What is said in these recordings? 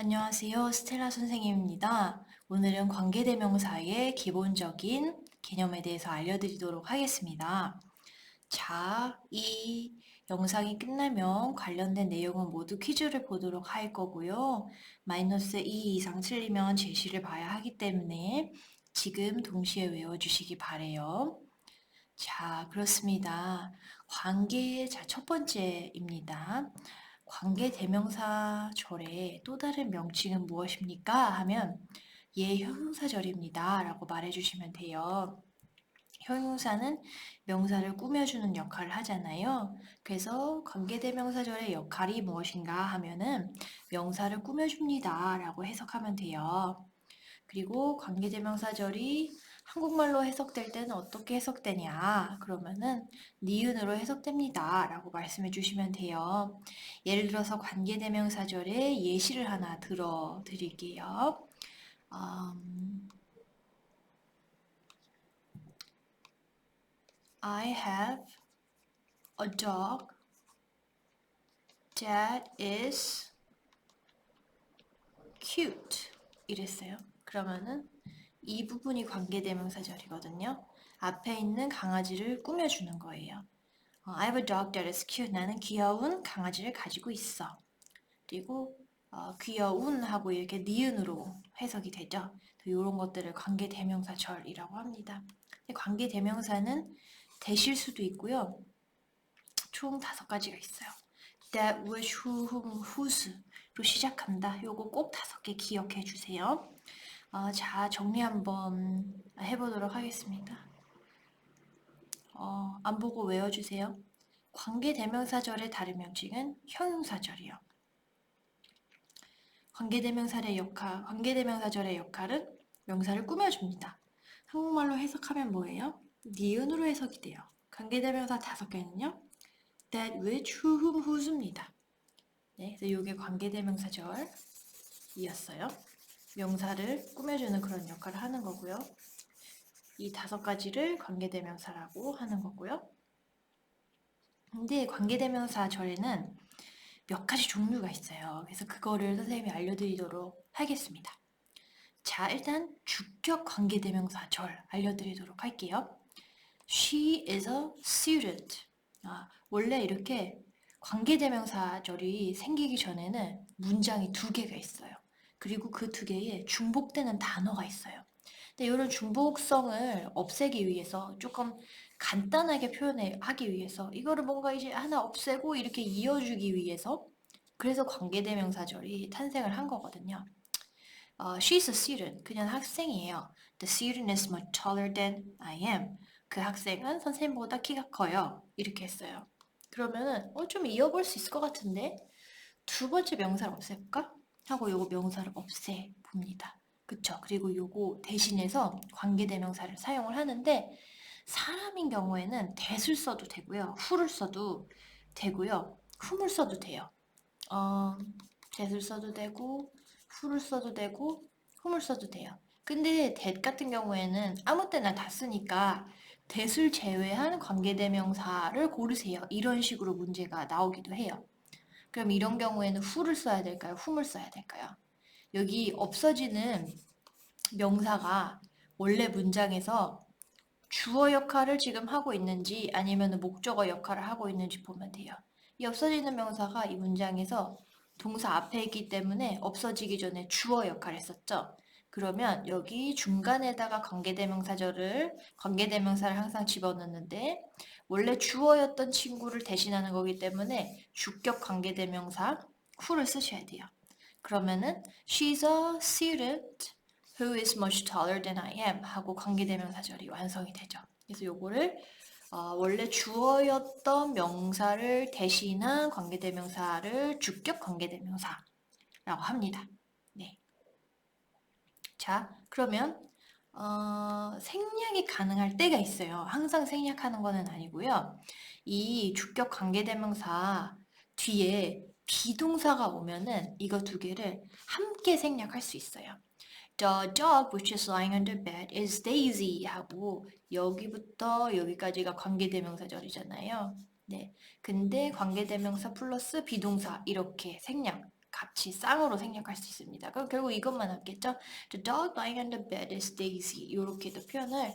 안녕하세요. 스텔라 선생님입니다. 오늘은 관계대명사의 기본적인 개념에 대해서 알려드리도록 하겠습니다. 자, 이 영상이 끝나면 관련된 내용은 모두 퀴즈를 보도록 할 거고요. 마이너스 2 이상 틀리면 제시를 봐야 하기 때문에 지금 동시에 외워주시기 바래요. 자, 그렇습니다. 첫 번째입니다. 관계대명사절의 또 다른 명칭은 무엇입니까? 하면 형용사절입니다. 라고 말해주시면 돼요. 형용사는 명사를 꾸며주는 역할을 하잖아요. 그래서 관계대명사절의 역할이 무엇인가 하면은 명사를 꾸며줍니다. 라고 해석하면 돼요. 그리고 관계대명사절이 한국말로 해석될 때는 어떻게 해석되냐? 그러면은 니은으로 해석됩니다. 라고 말씀해 주시면 돼요. 예를 들어서 관계대명사절의 예시를 하나 들어 드릴게요. I have a dog that is cute. 이랬어요. 그러면은 이 부분이 관계대명사절이거든요. 앞에 있는 강아지를 꾸며주는 거예요. I have a dog that is cute. 나는 귀여운 강아지를 가지고 있어. 그리고 귀여운 하고 이렇게 니은으로 해석이 되죠. 이런 것들을 관계대명사절이라고 합니다. 관계대명사는 대실 수도 있고요. 총 5가지가 있어요. That, which, who, whom, whose로 시작한다. 요거 꼭 5개 기억해 주세요. 자, 정리 한번 해보도록 하겠습니다. 안 보고 외워주세요. 관계대명사절의 다른 명칭은 형용사절이요. 관계대명사절의 역할은 명사를 꾸며줍니다. 한국말로 해석하면 뭐예요? 니은으로 해석이 돼요. 관계대명사 5개는요. That, which, who, whom, whose입니다. 네, 그래서 이게 관계대명사절이었어요. 명사를 꾸며주는 그런 역할을 하는 거고요. 이 5가지를 관계대명사라고 하는 거고요. 근데 관계대명사절에는 몇 가지 종류가 있어요. 그래서 그거를 선생님이 알려드리도록 하겠습니다. 자, 일단 주격 관계대명사절 알려드리도록 할게요. She is a student. 원래 이렇게 관계대명사절이 생기기 전에는 문장이 2개가 있어요. 그리고 그 2개에 중복되는 단어가 있어요. 근데 이런 중복성을 없애기 위해서 조금 간단하게 표현하기 위해서 이거를 뭔가 이제 하나 없애고 이렇게 이어주기 위해서 그래서 관계대명사절이 탄생을 한 거거든요. She's a student. 그냥 학생이에요. The student is much taller than I am. 그 학생은 선생님보다 키가 커요. 이렇게 했어요. 그러면은 좀 이어볼 수 있을 것 같은데 2번째 명사를 없앨까? 하고 요거 명사를 없애 봅니다. 그쵸? 그리고 요거 대신해서 관계대명사를 사용을 하는데 사람인 경우에는 that을 써도 되고요. who를 써도 되고요. whom을 써도 돼요. that을 써도 되고 who를 써도 되고 whom을 써도 돼요. 근데 that 같은 경우에는 아무 때나 다 쓰니까 that을 제외한 관계대명사를 고르세요. 이런 식으로 문제가 나오기도 해요. 그럼 이런 경우에는 who를 써야 될까요? whom을 써야 될까요? 여기 없어지는 명사가 원래 문장에서 주어 역할을 지금 하고 있는지 아니면 목적어 역할을 하고 있는지 보면 돼요. 이 없어지는 명사가 이 문장에서 동사 앞에 있기 때문에 없어지기 전에 주어 역할을 했었죠. 그러면 여기 중간에다가 관계대명사를 항상 집어넣는데 원래 주어였던 친구를 대신하는 거기 때문에 주격 관계대명사 who를 쓰셔야 돼요. 그러면은 she's a student who is much taller than I am 하고 관계대명사절이 완성이 되죠. 그래서 요거를 원래 주어였던 명사를 대신한 관계대명사를 주격 관계대명사라고 합니다. 네. 자, 그러면 생략이 가능할 때가 있어요. 항상 생략하는 거는 아니고요. 이 주격 관계대명사 뒤에 비동사가 오면은 이거 2개를 함께 생략할 수 있어요. The dog which is lying on the bed is Daisy 하고 여기부터 여기까지가 관계대명사절이잖아요. 네. 근데 관계대명사 플러스 비동사 이렇게 생략 같이 쌍으로 생략할 수 있습니다. 그럼 결국 이것만 남겠죠? The dog lying on the bed is Daisy. 이렇게도 표현을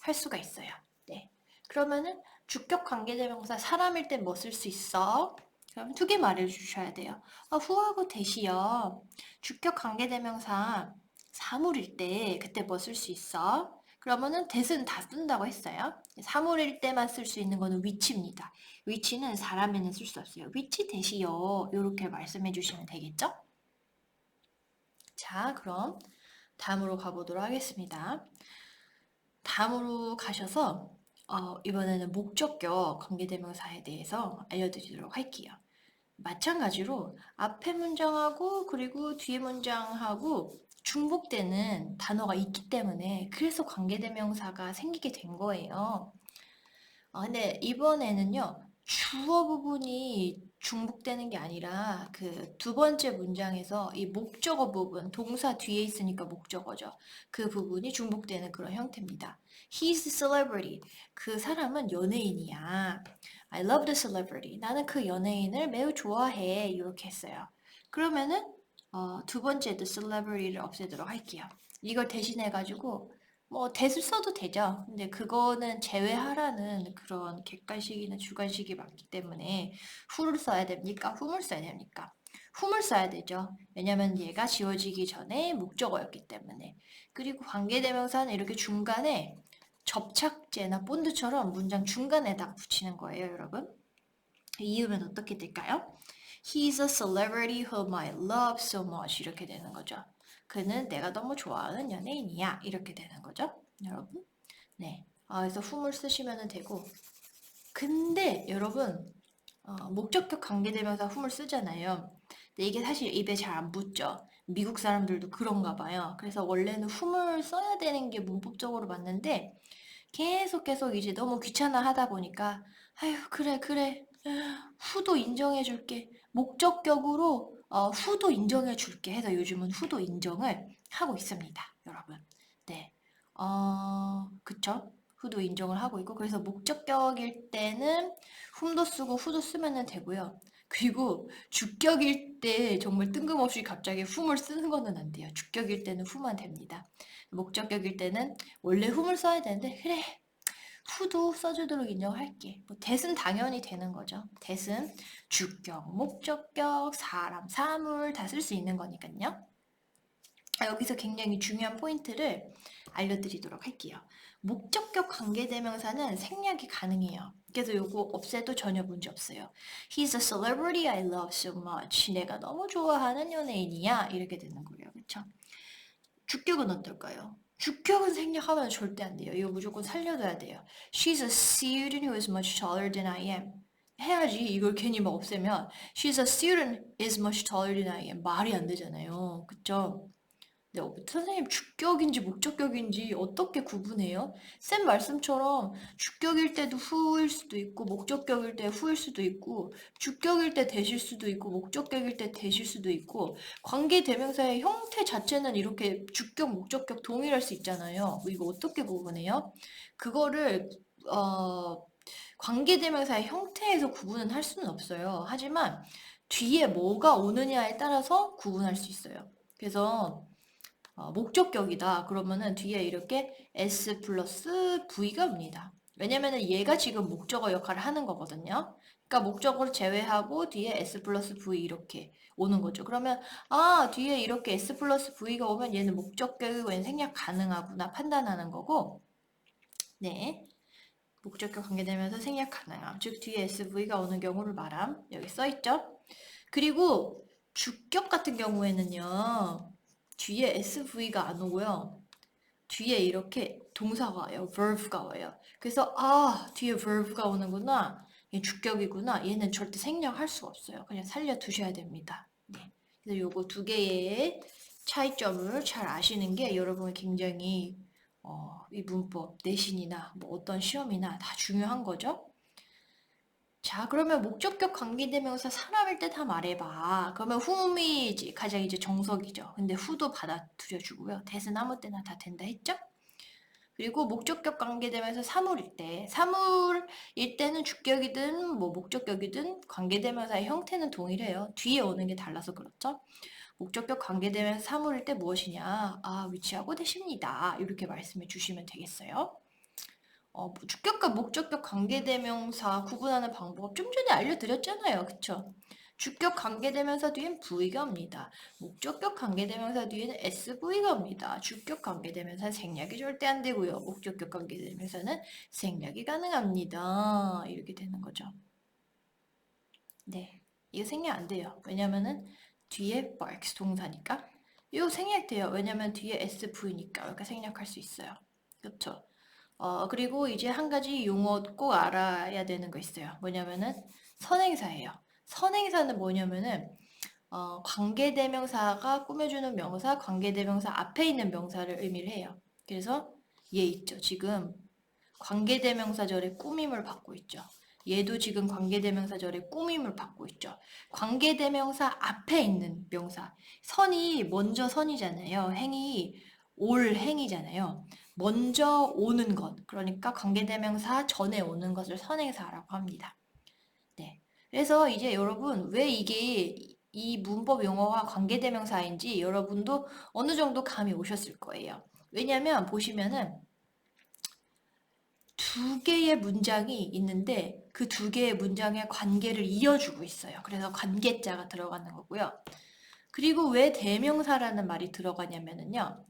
할 수가 있어요. 네. 그러면은 주격 관계대명사 사람일 땐 뭐 쓸 수 있어? 그럼 두 개 말해주셔야 돼요. who하고 that이요. 주격 관계대명사 사물일 때 그때 뭐 쓸 수 있어? 그러면은 that은 다 쓴다고 했어요. 사물일 때만 쓸 수 있는 거는 which입니다. which는 사람에는 쓸 수 없어요. which that이요. 이렇게 말씀해 주시면 되겠죠? 자, 그럼 다음으로 가보도록 하겠습니다. 다음으로 가셔서 이번에는 목적격 관계대명사에 대해서 알려드리도록 할게요. 마찬가지로 앞에 문장하고 그리고 뒤에 문장하고 중복되는 단어가 있기 때문에 그래서 관계대명사가 생기게 된 거예요. 근데 이번에는요, 주어 부분이 중복되는 게 아니라 그 두 번째 문장에서 이 목적어 부분, 동사 뒤에 있으니까 목적어죠. 그 부분이 중복되는 그런 형태입니다. He's a celebrity. 그 사람은 연예인이야. I love the celebrity. 나는 그 연예인을 매우 좋아해. 이렇게 했어요. 그러면은 두 번째 the celebrity를 없애도록 할게요. 이걸 대신해가지고 뭐 대을 써도 되죠. 근데 그거는 제외하라는 그런 객관식이나 주관식이 맞기 때문에 who를 써야 됩니까? whom을 써야 됩니까? whom을 써야 되죠. 왜냐면 얘가 지워지기 전에 목적어였기 때문에. 그리고 관계대명사는 이렇게 중간에 접착제나 본드처럼 문장 중간에다가 붙이는 거예요, 여러분. 이유는 어떻게 될까요? He's a celebrity whom I love so much 이렇게 되는 거죠. 그는 내가 너무 좋아하는 연예인이야 이렇게 되는 거죠, 여러분. 네, 그래서 whom을 쓰시면 되고 근데 여러분 목적격 관계대명사 whom을 쓰잖아요. 근데 이게 사실 입에 잘 안 붙죠. 미국 사람들도 그런가 봐요. 그래서 원래는 whom을 써야 되는 게 문법적으로 맞는데 계속 이제 너무 귀찮아 하다 보니까 아휴 그래 후도 인정해 줄게 목적격으로 후도 인정해 줄게 해서 요즘은 후도 인정을 하고 있습니다 여러분. 네, 그쵸, 후도 인정을 하고 있고 그래서 목적격일 때는 whom도 쓰고 who도 쓰면 되고요. 그리고 주격일 때 정말 뜬금없이 갑자기 whom을 쓰는 거는 안 돼요. 주격일 때는 who만 됩니다. 목적격일 때는 원래 whom을 써야 되는데 그래 who도 써주도록 인정할게. 뭐 that은 당연히 되는 거죠. that은 주격, 목적격, 사람, 사물 다 쓸 수 있는 거니까요. 여기서 굉장히 중요한 포인트를 알려드리도록 할게요. 목적격 관계대명사는 생략이 가능해요. 그래서 요거 없애도 전혀 문제 없어요. He's a celebrity I love so much. 내가 너무 좋아하는 연예인이야. 이렇게 되는 거예요. 그쵸? 주격은 어떨까요? 주격은 생략하면 절대 안 돼요. 이거 무조건 살려둬야 돼요. She's a student who is much taller than I am. 해야지. 이걸 괜히 막 없애면 She's a student is much taller than I am. 말이 안 되잖아요. 그쵸? 네, 선생님 주격인지 목적격인지 어떻게 구분해요? 쌤 말씀처럼 주격일 때도 who일 수도 있고 목적격일 때 who일 수도 있고 주격일 때 that일 수도 있고 목적격일 때 that일 수도 있고 관계대명사의 형태 자체는 이렇게 주격, 목적격 동일할 수 있잖아요. 이거 어떻게 구분해요? 그거를 관계대명사의 형태에서 구분은 할 수는 없어요. 하지만 뒤에 뭐가 오느냐에 따라서 구분할 수 있어요. 그래서 목적격이다. 그러면은 뒤에 이렇게 S 플러스 V가 옵니다. 왜냐면은 얘가 지금 목적어 역할을 하는 거거든요. 그러니까 목적어를 제외하고 뒤에 S 플러스 V 이렇게 오는 거죠. 그러면 뒤에 이렇게 S 플러스 V가 오면 얘는 목적격이고 얘는 생략 가능하구나 판단하는 거고 네. 목적격 관계되면서 생략 가능함. 즉 뒤에 SV가 오는 경우를 말함. 여기 써있죠? 그리고 주격 같은 경우에는요. 뒤에 SV가 안 오고요. 뒤에 이렇게 동사가 와요. verb가 와요. 그래서 뒤에 verb가 오는구나. 얘 주격이구나. 얘는 절대 생략할 수가 없어요. 그냥 살려두셔야 됩니다. 네. 그래서 요거 두 개의 차이점을 잘 아시는 게 여러분 굉장히 이 문법, 내신이나 뭐 어떤 시험이나 다 중요한 거죠. 자, 그러면 목적격 관계대명사 사람일 때 다 말해봐. 그러면 whom이 가장 이제 정석이죠. 근데 who도 받아들여주고요. that은 아무 때나 다 된다 했죠? 그리고 목적격 관계되면서 사물일 때는 주격이든 뭐 목적격이든 관계대명사의 형태는 동일해요. 뒤에 오는 게 달라서 그렇죠. 목적격 관계되면서 사물일 때 무엇이냐? 아, 위치하고 대십니다. 이렇게 말씀해 주시면 되겠어요. 주격과 목적격 관계대명사 구분하는 방법 좀 전에 알려드렸잖아요. 그쵸? 주격 관계대명사 뒤엔 V가 옵니다. 목적격 관계대명사 뒤에는 SV가 옵니다. 주격 관계대명사는 생략이 절대 안 되고요. 목적격 관계대명사는 생략이 가능합니다. 이렇게 되는 거죠. 네, 이거 생략 안 돼요. 왜냐면은 뒤에 barks 동사니까. 이거 생략돼요. 왜냐면 뒤에 SV니까. 그러니까 생략할 수 있어요. 그쵸? 그리고 이제 한 가지 용어 꼭 알아야 되는 거 있어요. 뭐냐면은 선행사예요. 선행사는 뭐냐면은 관계대명사가 꾸며주는 명사, 관계대명사 앞에 있는 명사를 의미를 해요. 그래서 얘 있죠. 지금 관계대명사절에 꾸밈을 받고 있죠. 얘도 지금 관계대명사절에 꾸밈을 받고 있죠. 관계대명사 앞에 있는 명사. 선이 먼저 선이잖아요. 행이 올 행이잖아요. 먼저 오는 것. 그러니까 관계대명사 전에 오는 것을 선행사라고 합니다. 네. 그래서 이제 여러분 왜 이게 이 문법 용어가 관계대명사인지 여러분도 어느 정도 감이 오셨을 거예요. 왜냐면 보시면은 두 개의 문장이 있는데 그 두 개의 문장의 관계를 이어주고 있어요. 그래서 관계자가 들어가는 거고요. 그리고 왜 대명사라는 말이 들어가냐면요.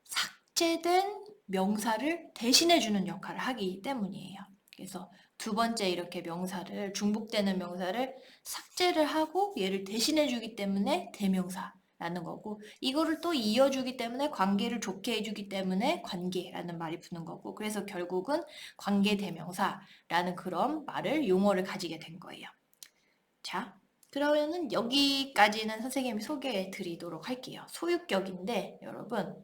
삭제된 명사를 대신해주는 역할을 하기 때문이에요. 그래서 두 번째 이렇게 명사를 중복되는 명사를 삭제를 하고 얘를 대신해주기 때문에 대명사라는 거고 이거를 또 이어주기 때문에 관계를 좋게 해주기 때문에 관계라는 말이 붙는 거고 그래서 결국은 관계대명사라는 그런 말을 용어를 가지게 된 거예요. 자, 그러면은 여기까지는 선생님이 소개해 드리도록 할게요. 소유격인데 여러분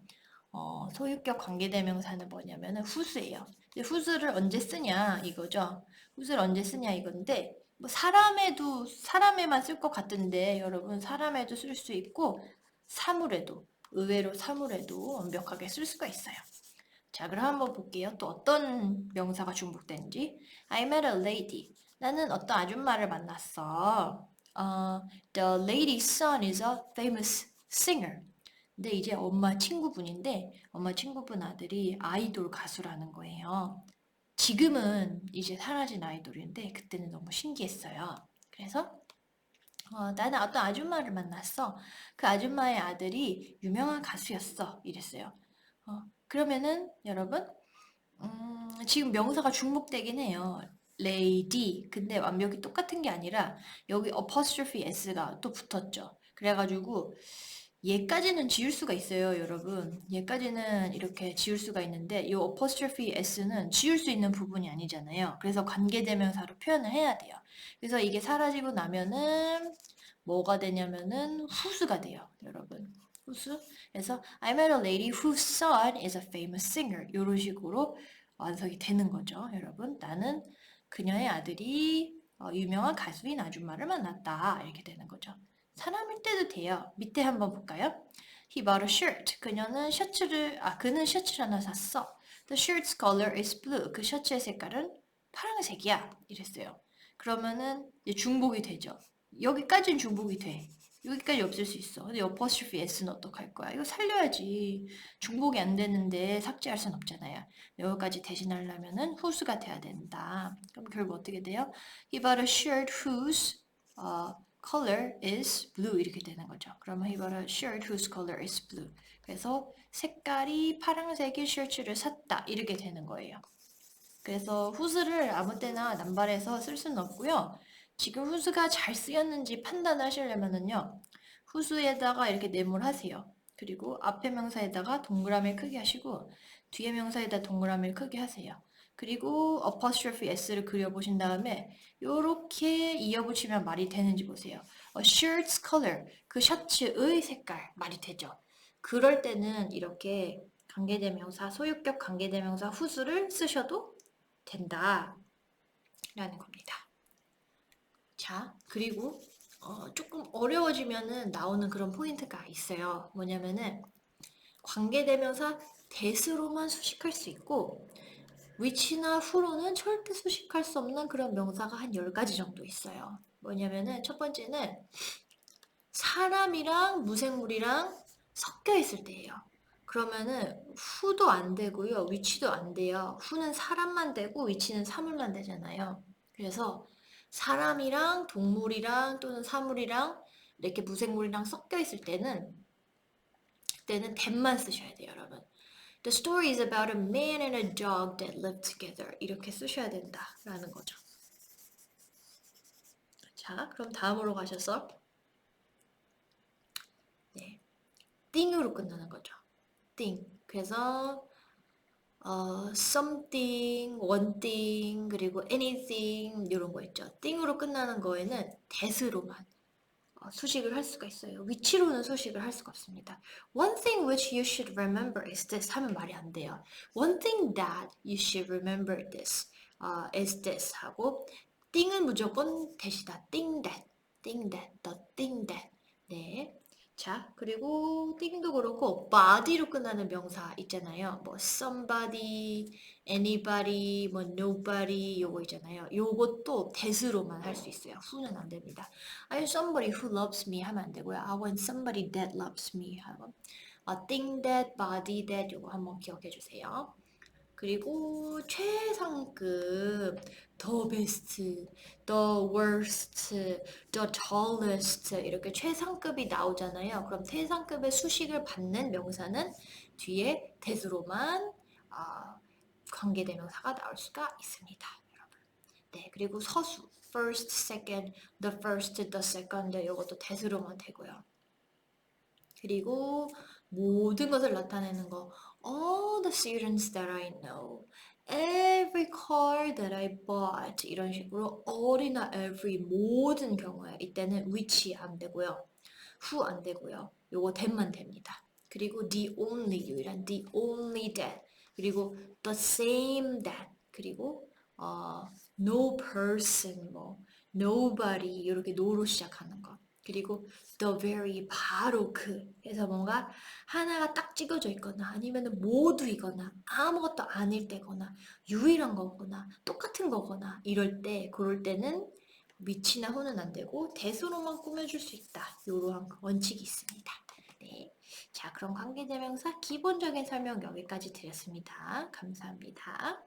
소유격 관계대명사는 뭐냐면은 후수예요. 근데 후수를 언제 쓰냐 이거죠. 후수를 언제 쓰냐 이건데 뭐 사람에만 쓸 것 같은데 여러분 사람에도 쓸 수 있고 사물에도 의외로 사물에도 완벽하게 쓸 수가 있어요. 자, 그럼 한번 볼게요. 또 어떤 명사가 중복되는지. I met a lady. 나는 어떤 아줌마를 만났어. The lady's son is a famous singer. 근데 이제 엄마 친구분인데 엄마 친구분 아들이 아이돌 가수라는 거예요. 지금은 이제 사라진 아이돌인데 그때는 너무 신기했어요. 그래서 나는 어떤 아줌마를 만났어. 그 아줌마의 아들이 유명한 가수였어. 이랬어요. 그러면은 여러분 지금 명사가 중복되긴 해요. lady. 근데 완벽히 똑같은 게 아니라 여기 apostrophe s가 또 붙었죠. 그래가지고 얘까지는 지울 수가 있어요, 여러분. 얘까지는 이렇게 지울 수가 있는데 이 apostrophe s는 지울 수 있는 부분이 아니잖아요. 그래서 관계대명사로 표현을 해야 돼요. 그래서 이게 사라지고 나면은 뭐가 되냐면은 후수가 돼요, 여러분. 후수. 그래서 I met a lady whose son is a famous singer. 이런 식으로 완성이 되는 거죠, 여러분. 나는 그녀의 아들이 유명한 가수인 아줌마를 만났다. 이렇게 되는 거죠. 사람일 때도 돼요. 밑에 한번 볼까요? He bought a shirt. 그는 셔츠를 하나 샀어. The shirt's color is blue. 그 셔츠의 색깔은 파란색이야. 이랬어요. 그러면은 이제 중복이 되죠. 여기까지는 중복이 돼. 여기까지 없을 수 있어. 근데 apostrophe s는 어떡할 거야? 이거 살려야지. 중복이 안 되는데 삭제할 순 없잖아요. 여기까지 대신하려면은 후수가 돼야 된다. 그럼 결국 어떻게 돼요? He bought a shirt whose color is blue 이렇게 되는 거죠. 그러면 he bought a shirt whose color is blue. 그래서 색깔이 파란색의 셔츠를 샀다 이렇게 되는 거예요. 그래서 후수를 아무 때나 남발해서 쓸 수는 없고요. 지금 후수가 잘 쓰였는지 판단하시려면은요. 후수에다가 이렇게 네모하세요. 그리고 앞에 명사에다가 동그라미를 크게 하시고 뒤에 명사에다 동그라미를 크게 하세요. 그리고 apostrophe s를 그려보신 다음에 이렇게 이어붙이면 말이 되는지 보세요. A shirt's color, 그 셔츠의 색깔 말이 되죠. 그럴 때는 이렇게 관계대명사, 소유격 관계대명사 후수를 쓰셔도 된다 라는 겁니다. 자, 그리고 조금 어려워지면은 나오는 그런 포인트가 있어요. 뭐냐면은 관계대명사 that으로만 수식할 수 있고 which나 who로는 절대 수식할 수 없는 그런 명사가 한 10가지 정도 있어요. 뭐냐면은 첫 번째는 사람이랑 무생물이랑 섞여 있을 때예요. 그러면은 who도 안 되고요. which도 안 돼요. who는 사람만 되고 which는 사물만 되잖아요. 그래서 사람이랑 동물이랑 또는 사물이랑 이렇게 무생물이랑 섞여 있을 때는 그때는 that만 쓰셔야 돼요, 여러분. The story is about a man and a dog that live together. 이렇게 쓰셔야 된다라는 거죠. 자, 그럼 다음으로 가셔서 네, thing으로 끝나는 거죠. thing. 그래서 something, one thing, 그리고 anything 이런 거 있죠. thing으로 끝나는 거에는 that으로만 수식을 할 수가 있어요. which로는 수식을 할 수가 없습니다. One thing which you should remember is this 하면 말이 안 돼요. One thing that you should remember this is this 하고 thing은 무조건 that이다. thing that, thing that, the thing that. 네. 자, 그리고 thing도 그렇고 body로 끝나는 명사 있잖아요. 뭐 somebody, anybody, 뭐 nobody 요거 있잖아요. 요것도 that으로만 할 수 있어요. who는 안 됩니다. I want somebody who loves me 하면 안 되고요. I want somebody that loves me 하고 thing that, body that 요거 한번 기억해 주세요. 그리고 최상급, the best, the worst, the tallest 이렇게 최상급이 나오잖아요. 그럼 최상급의 수식을 받는 명사는 뒤에 that으로만 관계대명사가 나올 수가 있습니다. 여러분. 네, 그리고 서수 first, second, the first, the second 이것도 that으로만 되고요. 그리고 모든 것을 나타내는 거 all the students that I know, every car that I bought 이런 식으로 all이나 every 모든 경우에 이때는 which 안 되고요. who 안 되고요. 요거 that만 됩니다. 그리고 the only 유일한 the only that 그리고 the same that 그리고 no person 뭐 nobody 이렇게 no로 시작하는 거 그리고 the very 바로 그 해서 뭔가 하나가 딱 찍어져 있거나 아니면 모두이거나 아무것도 아닐 때거나 유일한 거거나 똑같은 거거나 이럴 때 그럴 때는 위치나 호는 안 되고 대수로만 꾸며줄 수 있다. 이러한 원칙이 있습니다. 네. 자, 그럼 관계대명사 기본적인 설명 여기까지 드렸습니다. 감사합니다.